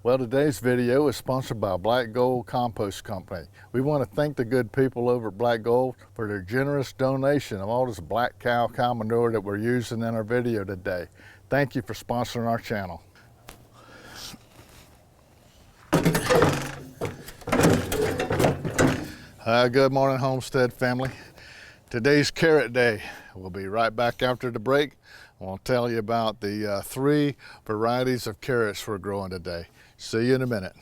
Well, today's video is sponsored by Black Gold Compost Company. We want to thank the good people over at Black Gold for their generous donation of all this black cow manure that we're using in our video today. Thank you for sponsoring our channel. Good morning, Homestead family. Today's carrot day. We'll be right back after the break. I'll tell you about the 3 varieties of carrots we're growing today. See you in a minute.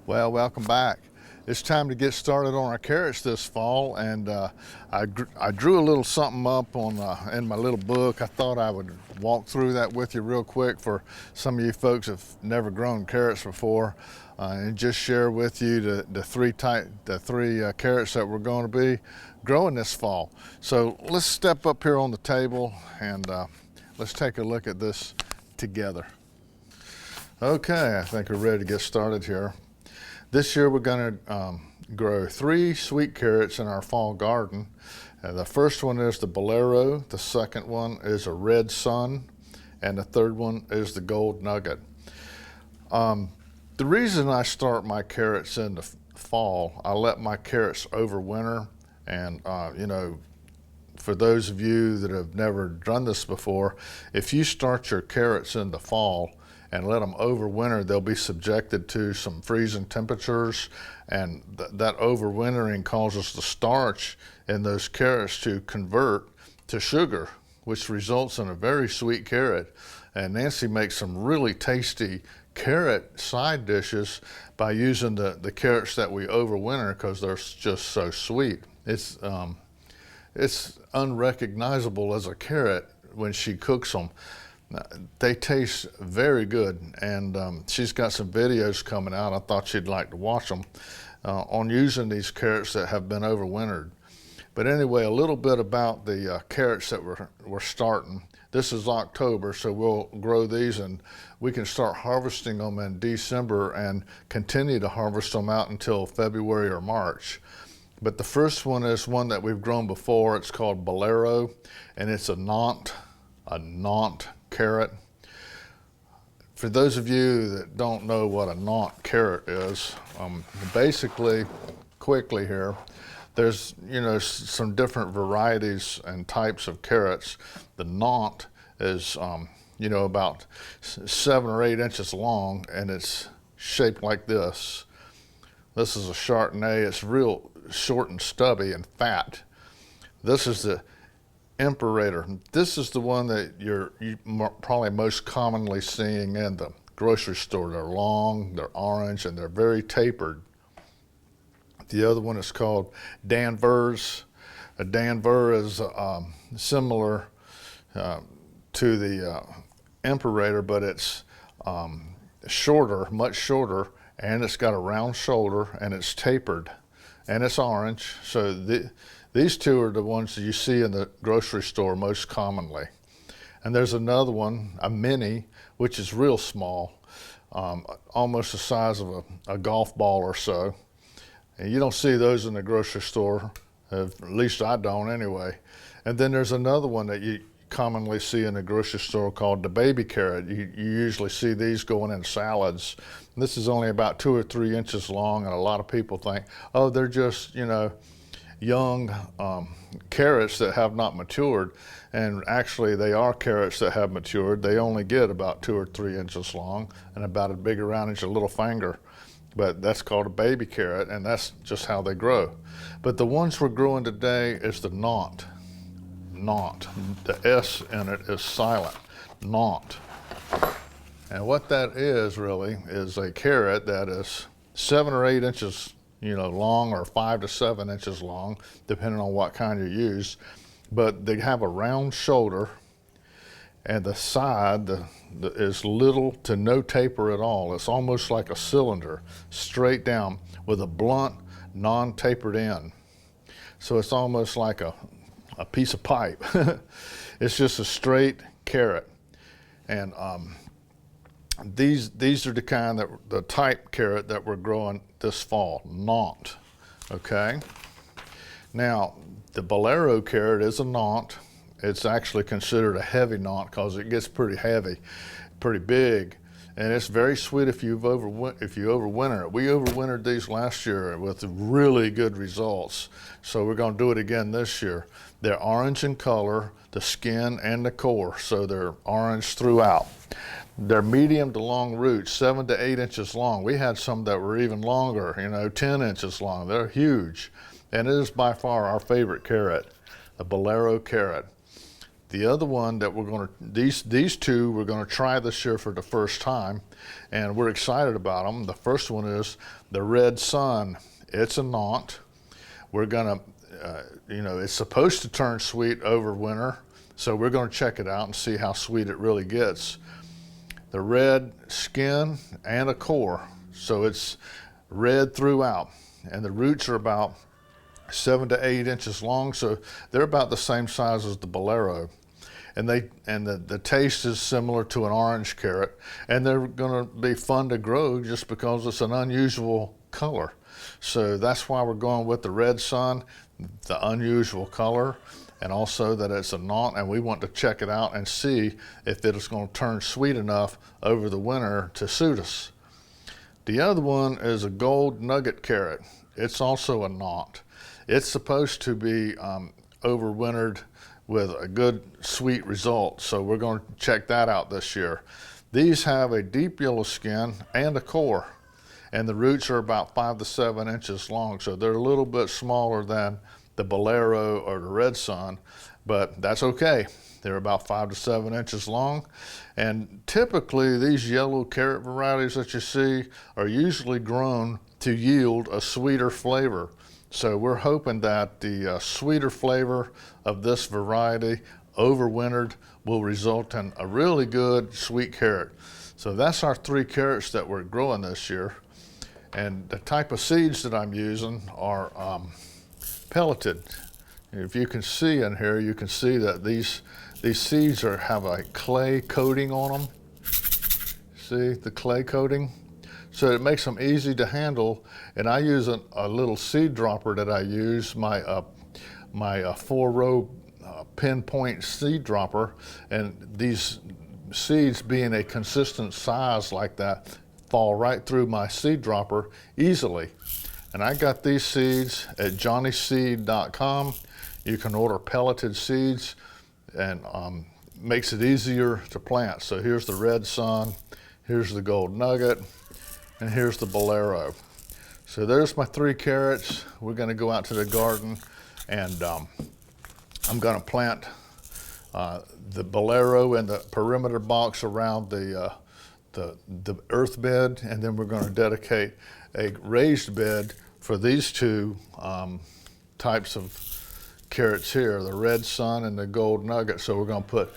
Well, welcome back. It's time to get started on our carrots this fall, and I drew a little something up on in my little book. I thought I would walk through that with you real quick for some of you folks who've never grown carrots before, and just share with you the three carrots that we're going to be growing this fall. So let's step up here on the table and let's take a look at this together. Okay, I think we're ready to get started here. This year we're going to grow 3 sweet carrots in our fall garden. The first one is the Bolero, the second one is a Red Sun, and the third one is the Gold Nugget. The reason I start my carrots in the fall, I let my carrots overwinter, and you know, for those of you that have never done this before, if you start your carrots in the fall and let them overwinter, they'll be subjected to some freezing temperatures, and that overwintering causes the starch in those carrots to convert to sugar, which results in a very sweet carrot. And Nancy makes some really tasty carrot side dishes by using the carrots that we overwinter because they're just so sweet. It's unrecognizable as a carrot when she cooks them. They taste very good, and she's got some videos coming out. I thought you'd like to watch them on using these carrots that have been overwintered. But anyway, a little bit about the carrots that we're starting. This is October, so we'll grow these and we can start harvesting them in December and continue to harvest them out until February or March. But the first one is one that we've grown before. It's called Bolero, and it's a Nantes carrot. For those of you that don't know what a Nantes carrot is, basically, quickly here, there's some different varieties and types of carrots. The Nantes is about 7 or 8 inches long, and it's shaped like this. This is a Chardonnay. It's real short and stubby and fat. This is the Imperator. This is the one that you're probably most commonly seeing in the grocery store. They're long, they're orange, and they're very tapered. The other one is called Danvers. A Danvers is similar to the Imperator, but it's shorter, much shorter, and it's got a round shoulder, and it's tapered, and it's orange. So these 2 are the ones that you see in the grocery store most commonly. And there's another one, a Mini, which is real small, almost the size of a golf ball or so. And you don't see those in the grocery store, at least I don't anyway. And then there's another one that you commonly see in the grocery store called the baby carrot. You usually see these going in salads. This is only about 2 or 3 inches long, and a lot of people think, oh, they're just, young carrots that have not matured, and actually they are carrots that have matured. They only get about 2 or 3 inches long and about as big around as your little finger, but that's called a baby carrot, and that's just how they grow. But the ones we're growing today is the Nantes. The S in it is silent. Nantes. And what that is really is a carrot that is 7 or 8 inches long, or 5 to 7 inches long, depending on what kind you use. But they have a round shoulder, and the side is little to no taper at all. It's almost like a cylinder, straight down with a blunt, non-tapered end. So it's almost like a piece of pipe. It's just a straight carrot. And these are the kind that the type carrot that we're growing this fall, Nantes. Okay. Now the Bolero carrot is a Nantes. It's actually considered a heavy Nantes because it gets pretty heavy, pretty big, and it's very sweet if you overwinter it. We overwintered these last year with really good results, so we're going to do it again this year. They're orange in color, the skin and the core, so they're orange throughout. They're medium to long roots, 7 to 8 inches long. We had some that were even longer, 10 inches long. They're huge, and it is by far our favorite carrot, the Bolero carrot. The other one that these two we're going to try this year for the first time, and we're excited about them. The first one is the Red Sun. It's a Nantes. We're going to, it's supposed to turn sweet over winter, so we're going to check it out and see how sweet it really gets. The red skin and a core, so it's red throughout, and the roots are about 7 to 8 inches long, so they're about the same size as the Bolero. And the taste is similar to an orange carrot, and they're going to be fun to grow just because it's an unusual color. So that's why we're going with the Red Sun, the unusual color, and also that it's a Nantes, and we want to check it out and see if it is going to turn sweet enough over the winter to suit us. The other one is a Gold Nugget carrot. It's also a Nantes. It's supposed to be overwintered with a good sweet result, so we're going to check that out this year. These have a deep yellow skin and a core, and the roots are about 5 to 7 inches long, so they're a little bit smaller than the Bolero or the Red Sun, but that's okay. They're about 5 to 7 inches long, and typically these yellow carrot varieties that you see are usually grown to yield a sweeter flavor. So we're hoping that the sweeter flavor of this variety overwintered will result in a really good sweet carrot. So that's our 3 carrots that we're growing this year. And the type of seeds that I'm using are pelleted. If you can see in here, you can see that these seeds have a clay coating on them. See the clay coating? So it makes them easy to handle, and I use a little seed dropper that I use, my 4-row pinpoint seed dropper, and these seeds being a consistent size like that fall right through my seed dropper easily. And I got these seeds at johnnyseed.com. You can order pelleted seeds, and makes it easier to plant. So here's the Red Sun, here's the Gold Nugget, and here's the Bolero. So there's my 3 carrots. We're going to go out to the garden, and I'm going to plant the Bolero in the perimeter box around the earth bed, and then we're going to dedicate a raised bed for these 2 types of carrots here, the Red Sun and the Gold Nugget. So we're going to put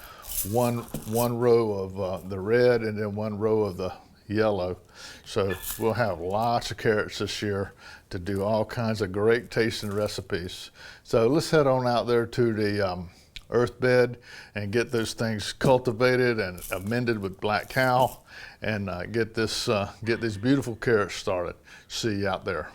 one row of the red and then 1 row of the yellow. So we'll have lots of carrots this year to do all kinds of great tasting recipes. So let's head on out there to the earth bed and get those things cultivated and amended with black cow, and get these beautiful carrots started. See you out there.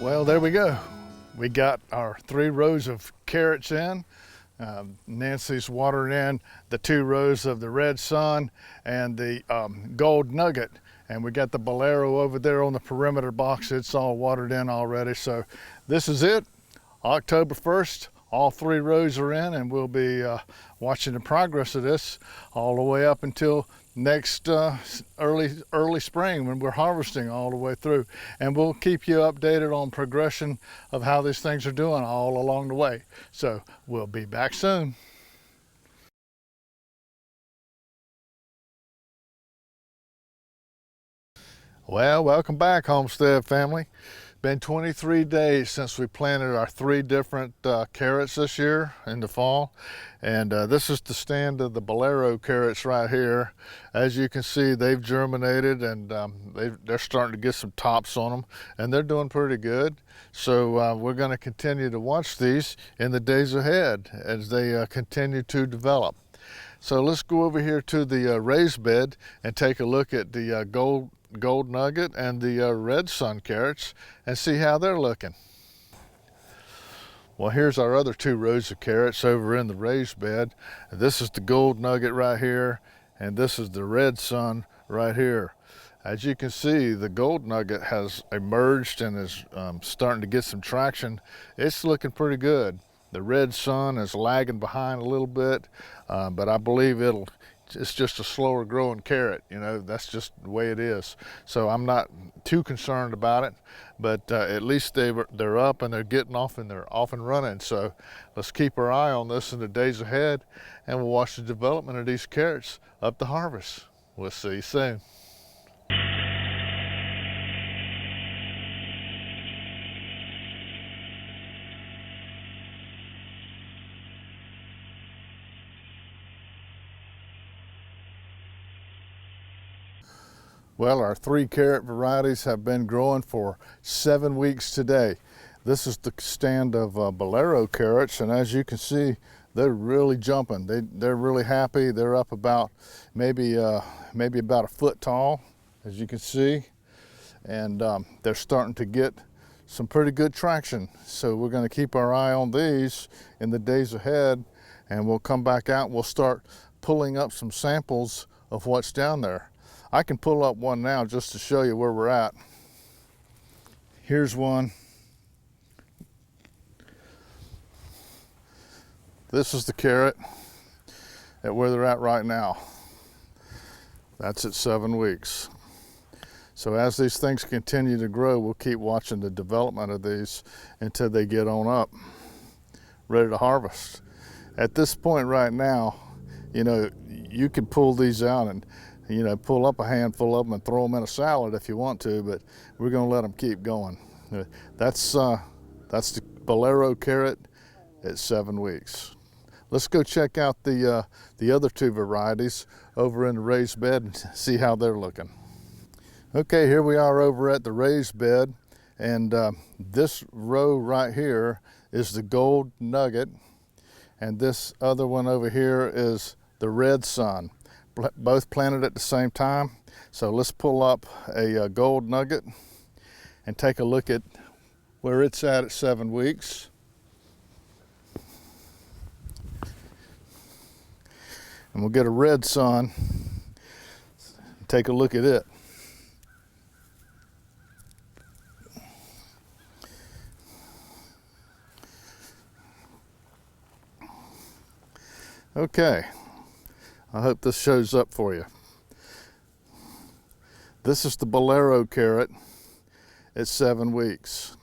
Well, there we go. We got our 3 rows of carrots in. Nancy's watering in the 2 rows of the red sun and the gold nugget. And we got the bolero over there on the perimeter box. It's all watered in already. So this is it. October 1st, all 3 rows are in, and we'll be watching the progress of this all the way up until next early spring when we're harvesting all the way through. And we'll keep you updated on progression of how these things are doing all along the way. So we'll be back soon. Well, welcome back, Homestead family. Been 23 days since we planted our 3 different carrots this year in the fall. And this is the stand of the bolero carrots right here. As you can see, they've germinated, and they're starting to get some tops on them, and they're doing pretty good. So we're going to continue to watch these in the days ahead as they continue to develop. So let's go over here to the raised bed and take a look at the gold nugget and the red sun carrots and see how they're looking. Well, here's our other 2 rows of carrots over in the raised bed. This is the gold nugget right here, and this is the red sun right here. As you can see, the gold nugget has emerged and is starting to get some traction. It's looking pretty good. The red sun is lagging behind a little bit, but I believe it's just a slower growing carrot. You know, that's just the way it is. So I'm not too concerned about it, but at least they're up and they're getting off and they're off and running. So let's keep our eye on this in the days ahead, and we'll watch the development of these carrots up to harvest. We'll see you soon. Well, our 3 carrot varieties have been growing for 7 weeks today. This is the stand of bolero carrots, and as you can see, they're really jumping. They're really happy. They're up about maybe about a foot tall, as you can see, and they're starting to get some pretty good traction. So we're going to keep our eye on these in the days ahead, and we'll come back out and we'll start pulling up some samples of what's down there. I can pull up one now just to show you where we're at. Here's one. This is the carrot at where they're at right now. That's at 7 weeks. So as these things continue to grow, we'll keep watching the development of these until they get on up, ready to harvest. At this point right now, you know, you can pull these out and, you know, pull up a handful of them and throw them in a salad if you want to, but we're gonna let them keep going. That's the Bolero carrot at 7 weeks. Let's go check out the other two varieties over in the raised bed and see how they're looking. Okay, here we are over at the raised bed, and this row right here is the Gold Nugget, and this other one over here is the Red Sun, both planted at the same time. So let's pull up a Gold Nugget and take a look at where it's at 7 weeks. And we'll get a Red Sun and take a look at it. Okay, I hope this shows up for you. This is the Bolero carrot at 7 weeks.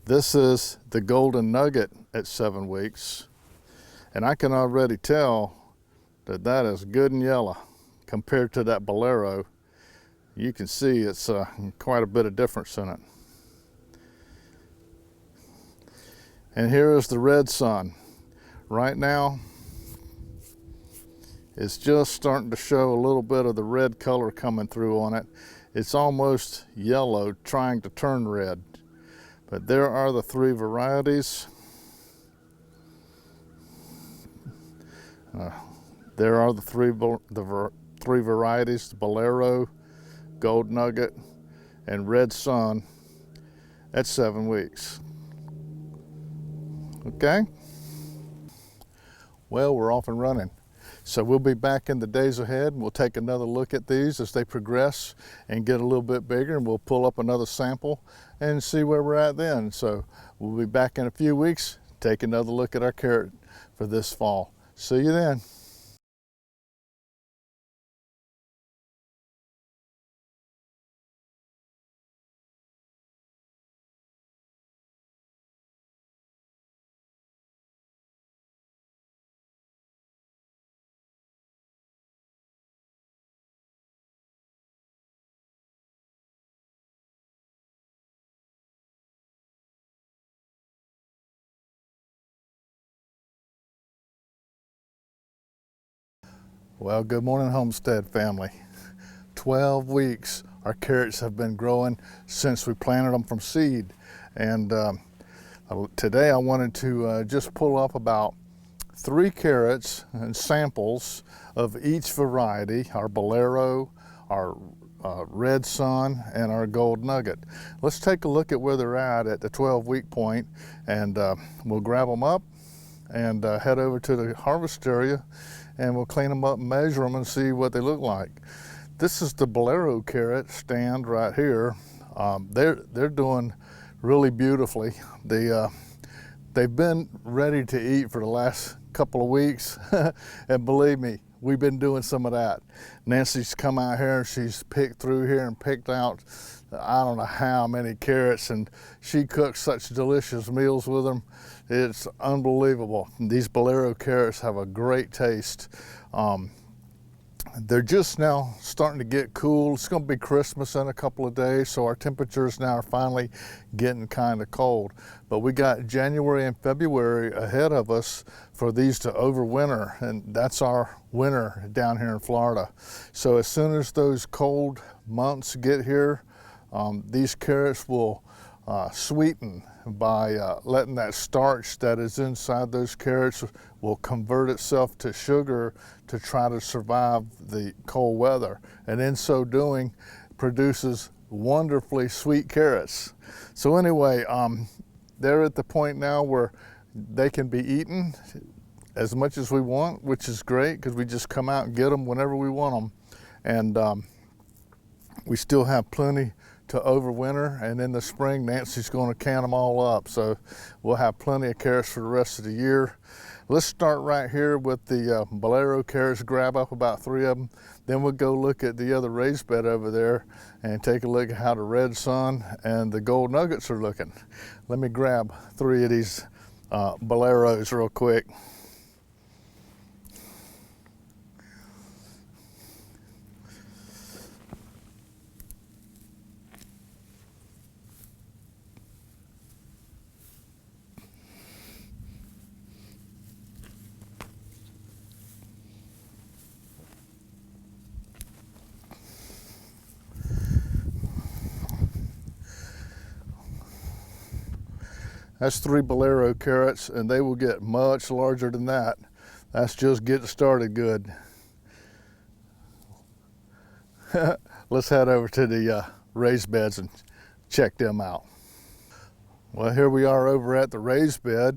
This is the Golden Nugget at 7 weeks. And I can already tell that that is good and yellow compared to that Bolero. You can see it's quite a bit of difference in it. And here is the Red Sun. Right now, it's just starting to show a little bit of the red color coming through on it. It's almost yellow, trying to turn red. But there are the three varieties. There are the three varieties, the Bolero, Gold Nugget, and Red Sun at 7 weeks. Okay, well, we're off and running. So we'll be back in the days ahead, and we'll take another look at these as they progress and get a little bit bigger, and we'll pull up another sample and see where we're at then. So we'll be back in a few weeks, take another look at our carrot for this fall. See you then. Well, good morning, Homestead family. 12 weeks our carrots have been growing since we planted them from seed. And today I wanted to just pull up about 3 carrots and samples of each variety, our Bolero, our Red Sun, and our Gold Nugget. Let's take a look at where they're at the 12-week point, and we'll grab them up and head over to the harvest area, and we'll clean them up and measure them and see what they look like. This is the Bolero carrot stand right here. They're doing really beautifully. They've been ready to eat for the last couple of weeks, and believe me, we've been doing some of that. Nancy's come out here and she's picked through here and picked out I don't know how many carrots, and she cooks such delicious meals with them. It's unbelievable. These Bolero carrots have a great taste. They're just now starting to get cool. It's going to be Christmas in a couple of days, so our temperatures now are finally getting kind of cold. But we got January and February ahead of us for these to overwinter, and that's our winter down here in Florida. So as soon as those cold months get here, these carrots will sweeten by letting that starch that is inside those carrots will convert itself to sugar to try to survive the cold weather, and in so doing produces wonderfully sweet carrots. So anyway, they're at the point now where they can be eaten as much as we want, which is great because we just come out and get them whenever we want them. And we still have plenty to overwinter, and in the spring Nancy's going to can them all up, so we'll have plenty of carrots for the rest of the year. Let's start right here with the bolero carrots, grab up about 3 of them, then we'll go look at the other raised bed over there and take a look at how the red sun and the gold nuggets are looking. Let me grab 3 of these boleros real quick. That's 3 bolero carrots, and they will get much larger than that. That's just getting started good. Let's head over to the raised beds and check them out. Well, here we are over at the raised bed.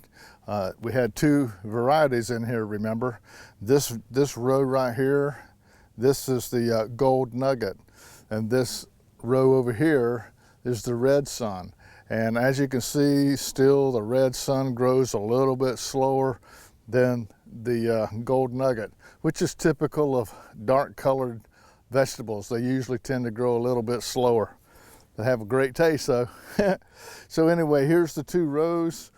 We had 2 varieties in here, remember? This row right here, this is the gold nugget, and this row over here is the red sun. And as you can see, still the red sun grows a little bit slower than the gold nugget, which is typical of dark colored vegetables. They usually tend to grow a little bit slower. They have a great taste though. So anyway, here's the 2 rows.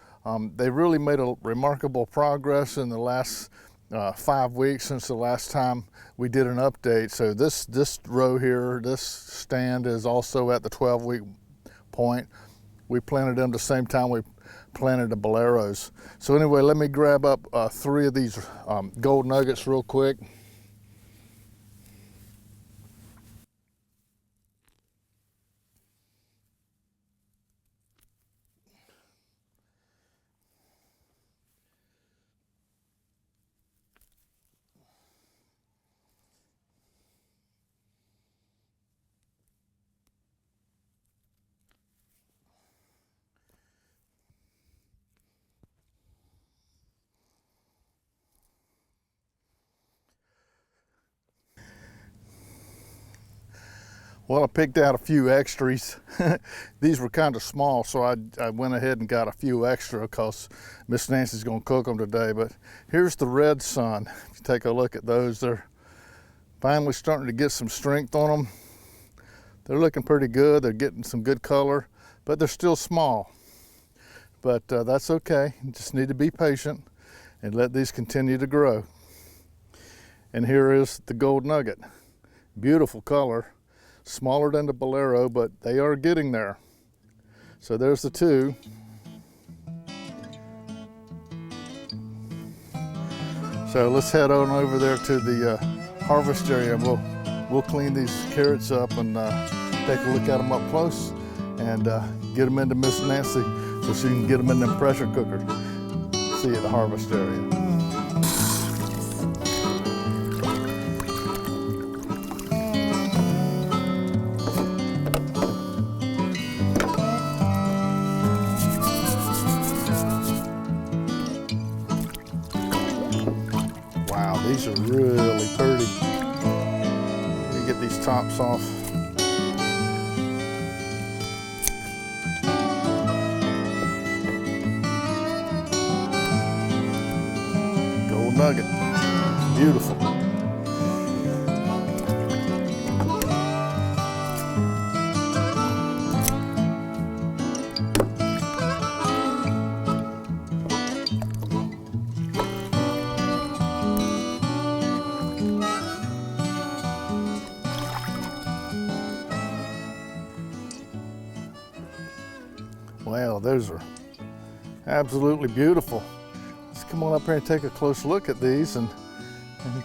They really made a remarkable progress in the last 5 weeks since the last time we did an update. So this row here, this stand is also at the 12-week point. We planted them the same time we planted the boleros. So anyway, let me grab up 3 of these gold nuggets real quick. Well, I picked out a few extras. These were kind of small, so I went ahead and got a few extra because Miss Nancy's gonna cook them today. But here's the red sun. If you take a look at those, they're finally starting to get some strength on them. They're looking pretty good. They're getting some good color, but they're still small. But that's okay. You just need to be patient and let these continue to grow. And here is the gold nugget. Beautiful color. Smaller than the bolero, but they are getting there. So there's the 2. So let's head on over there to the harvest area. We'll clean these carrots up and take a look at them up close and get them into Miss Nancy so she can get them in the pressure cooker. See you at the harvest area. Wow, these are really pretty. Let me get these tops off. Gold nugget, beautiful. Wow, those are absolutely beautiful. Let's come on up here and take a close look at these and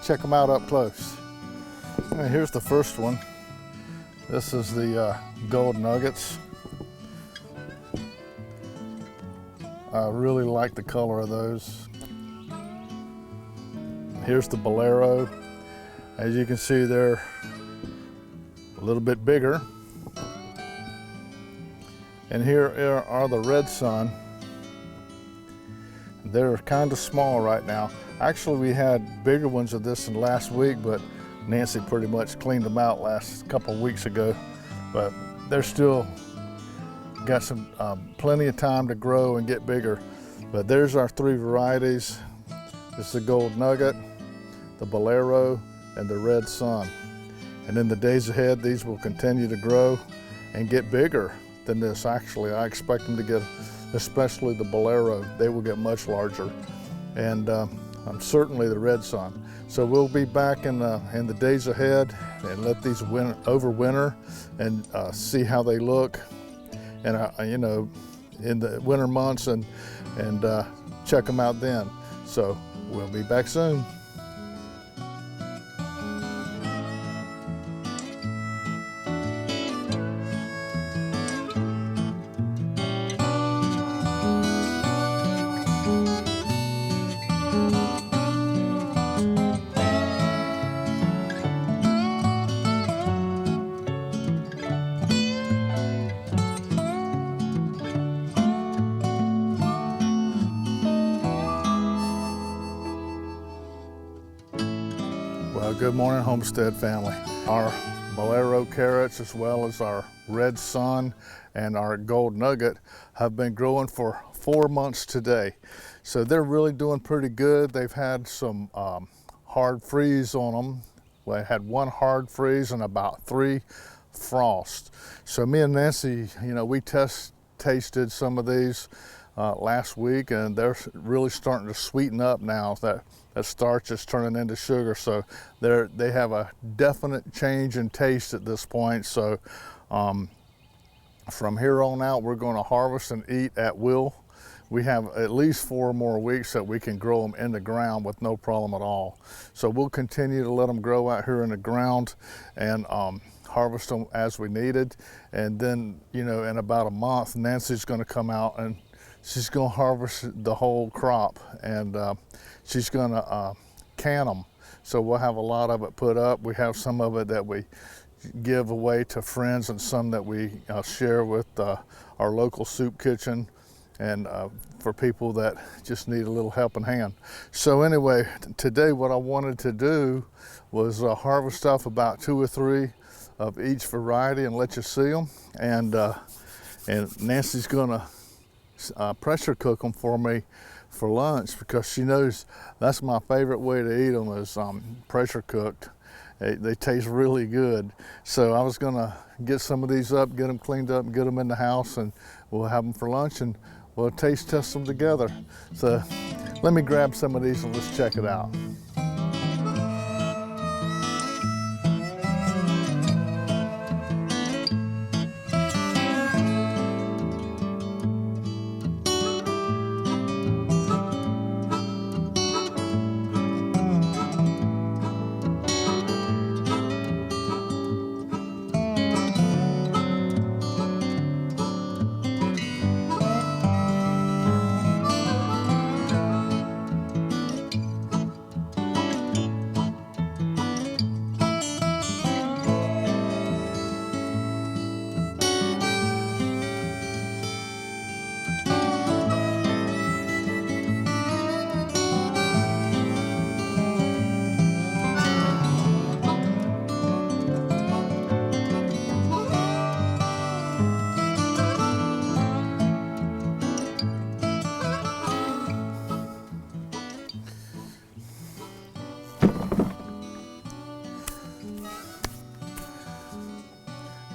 check them out up close. And here's the first one. This is the gold nuggets. I really like the color of those. Here's the Bolero. As you can see, they're a little bit bigger. And here are the Red Sun. They're kind of small right now. Actually, we had bigger ones of this in last week, but Nancy pretty much cleaned them out last couple of weeks ago. But they're still got some plenty of time to grow and get bigger. But there's our three varieties. This is the Gold Nugget, the Bolero, and the Red Sun. And in the days ahead, these will continue to grow and get bigger than this. Actually, I expect them to get, especially the Bolero, they will get much larger. And certainly the Red Sun. So we'll be back in the days ahead and let these overwinter and see how they look, and you know, in the winter months, and check them out then. So we'll be back soon. Well, good morning, Homestead family. Our Bolero carrots, as well as our Red Sun and our Gold Nugget, have been growing for 4 months today. So they're really doing pretty good. They've had some hard freeze on them. Well, I had one hard freeze and about 3 frost. So me and Nancy, you know, we tasted some of these last week, and they're really starting to sweeten up now. That starch is turning into sugar, so they have a definite change in taste at this point. So from here on out, we're going to harvest and eat at will. We have at least 4 more weeks that we can grow them in the ground with no problem at all. So we'll continue to let them grow out here in the ground and harvest them as we needed. And then, you know, in about a month, Nancy's going to come out and she's going to harvest the whole crop, and she's going to can them. So we'll have a lot of it put up. We have some of it that we give away to friends, and some that we share with our local soup kitchen, and for people that just need a little helping hand. So anyway, today what I wanted to do was harvest off about 2 or 3 of each variety and let you see them. And Nancy's gonna pressure cook them for me for lunch, because she knows that's my favorite way to eat them, is pressure cooked. They taste really good. So I was gonna get some of these up, get them cleaned up, and get them in the house, and we'll have them for lunch, and we'll taste test them together. So let me grab some of these and let's check it out.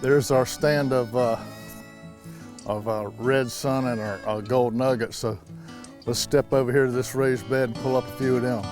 There's our stand of our Red Sun and our Gold Nugget. So let's step over here to this raised bed and pull up a few of them.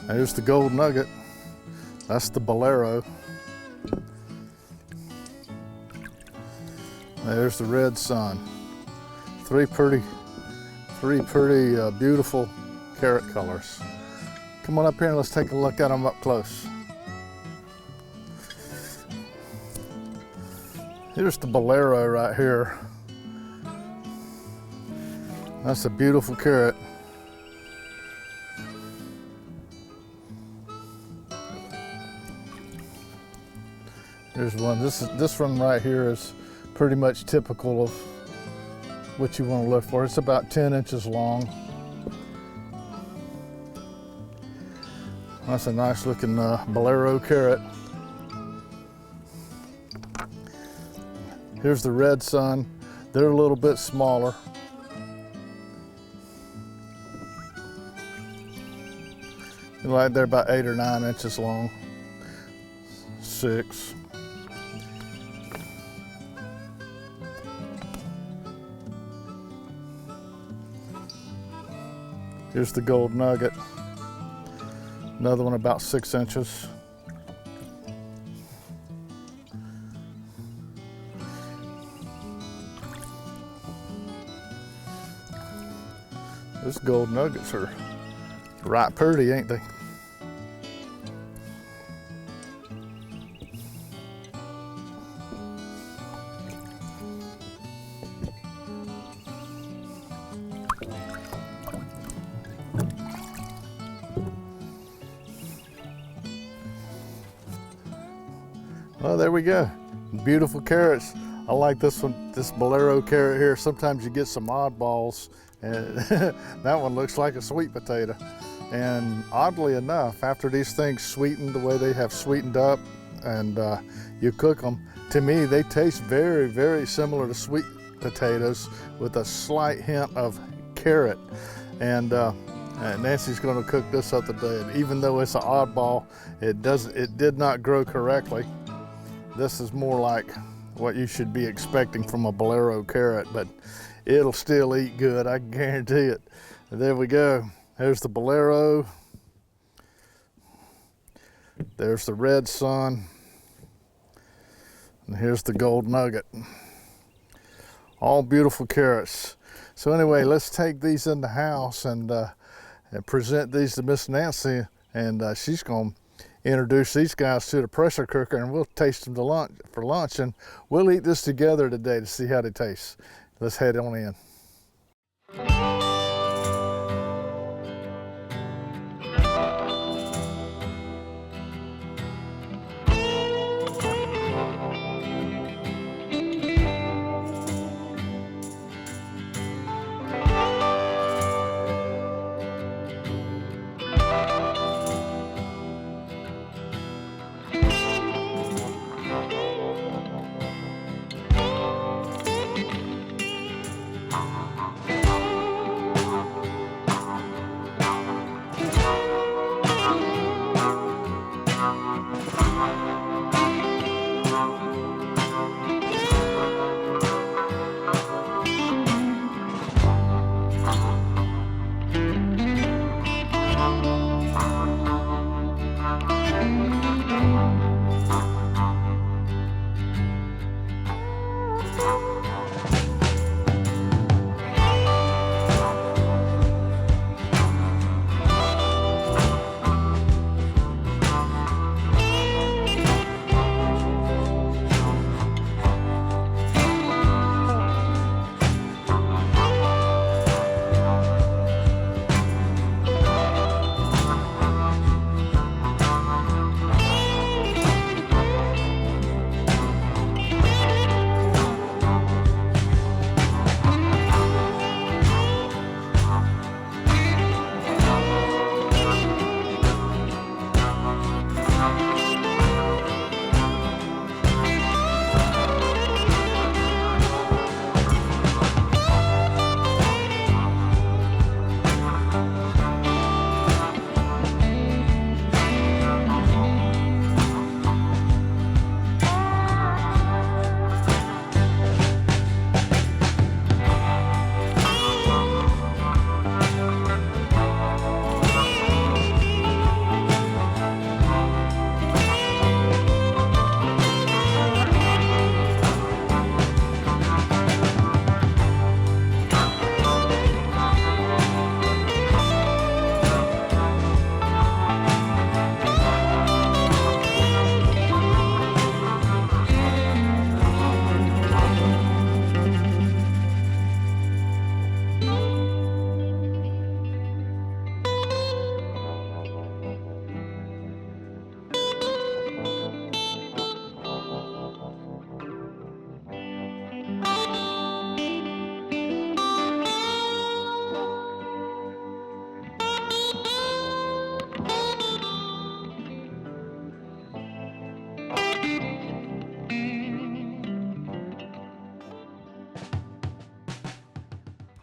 There's the gold nugget. That's the bolero. There's the red sun. Three pretty beautiful carrot colors. Come on up here and let's take a look at them up close. Here's the bolero right here. That's a beautiful carrot. Here's one. This one right here is pretty much typical of what you want to look for. It's about 10 inches long. That's a nice looking bolero carrot. Here's the red sun. They're a little bit smaller. Like they're about 8 or 9 inches long. 6. Here's the gold nugget. Another one about 6 inches. Those gold nuggets are right pretty, ain't they? Well, there we go. Beautiful carrots. I like this one, this bolero carrot here. Sometimes you get some oddballs, and that one looks like a sweet potato. And oddly enough, after these things sweeten the way they have sweetened up and you cook them, to me they taste very, very similar to sweet potatoes with a slight hint of carrot. And Nancy's going to cook this up today. And even though it's an oddball, it did not grow correctly. This is more like what you should be expecting from a bolero carrot, but it'll still eat good, I guarantee it. And there we go. There's the bolero. There's the red sun. And here's the gold nugget. All beautiful carrots. So anyway, let's take these in the house and present these to Miss Nancy, and she's going to introduce these guys to the pressure cooker, and we'll taste them for lunch, and we'll eat this together today to see how they taste. Let's head on in.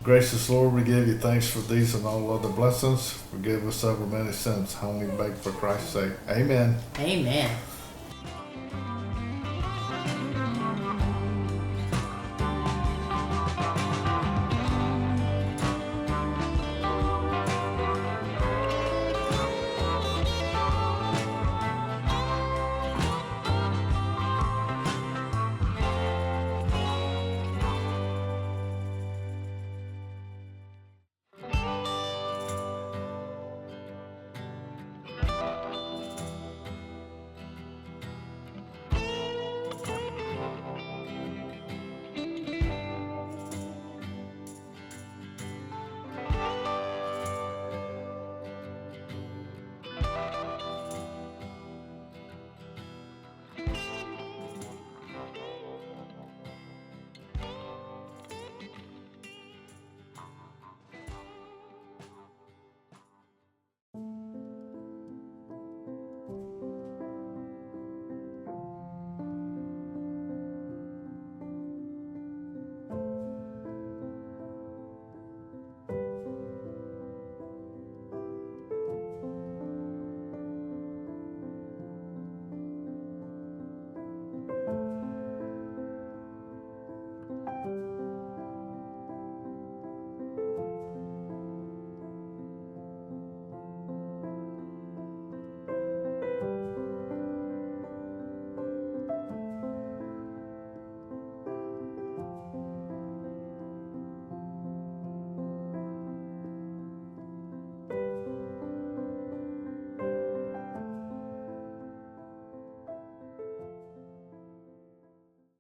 Gracious Lord, we give you thanks for these and all other blessings. Forgive us over many sins, only beg for Christ's sake. Amen. Amen.